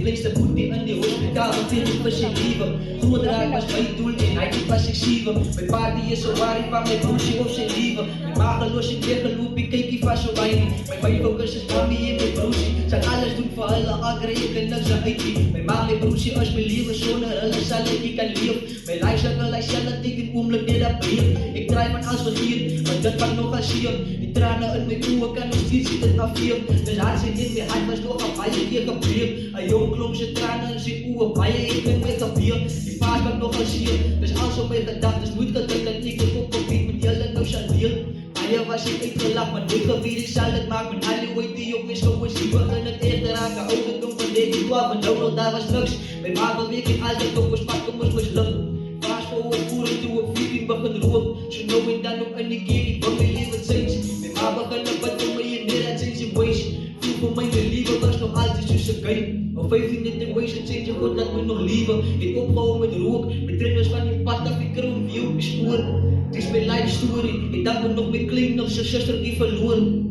Längste Putti an die hospitaal, want dit is wat je liever. Zodra ik was bij je doel in, hij niet was ik schieven. Mijn party is zo waar ik van mijn broertje of zijn liever. Mijn mageloos in weggeloop, ik kijk die vast zo weinig. Mijn focus is mami en mijn broertje. Zij alles doen voor alle agre, ik kan niks aan uitie. Mijn ma, mijn broertje als mijn liever, zonder hulle zal ik kan leven. Mijn lijfstukkel, hij zal het tegen oomlijk net op breed. Ik draai van alles vergeet, maar dat kan nog als hier. Die tranen in mijn ogen kan nog steeds zitten afvier. Dus hart zit in mijn hart, was nog een baie keer gebreed. Een jong klomp zijn tranen in zijn ogen, baie ik ben met gebeer. Die paas kan nog als hier, dus als op mijn gedachten moet gedrukt dat ik het op gebied met jullie nou zal deel. Baie was ik uitgelacht, maar nooit gebied, ik zal het maken. Met alle ooit die jongens jongens, die begin het echt te raken. Ouderdom van dit, die 12, en nou daar was niks. Mijn ma beweeg ik altijd op mijn spakken, moest mislukken. Paas voor het voeren toe op 14 begin roep. Zo nou en dan op een keer, ik wil mijn leven change. Mijn ma begin op wat voor mij in dit, dat zijn zijn ways. Vroeg voor mij de liefde was nog altijd tussen kijk. Al 15 in de ways, het zit je goed, dat me nog liever. Ik opgehouden met rook, met trainers van die pad, dat ik er een view bespoor. Het is mijn life story, ik dacht me nog met klein, nog zijn zuster die verloren.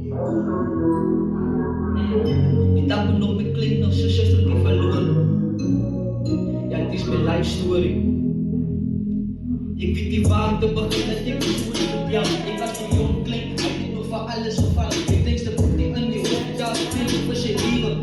Ik dacht me nog met klein, nog zijn zuster die verloren. Ja, het is mijn life story. Ik weet niet waar ik te beginnen, ik was goed met jou. Ik was nog jong, klein, ik weet nog van alles gevallen. Ik denk dat ik die aan die hospitaal, ik was je liever.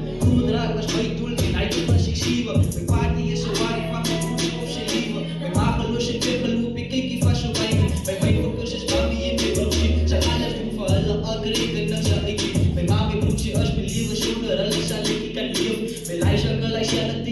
Zodra ik was bij je doel en hij was ik schieven. Mijn party is zo waar ik van mijn broertje of zijn liever. Mijn mageloos in weggeloop, ik kijk die vast zo weinig. Mijn focus is mami en mijn broertje. Zij alles doen voor alle agre, ik kan niks aan uitie. Mijn ma, mijn broertje als mijn liever, zonder hulle zal ik kan leven. Mijn lijfstukkel, hij zal het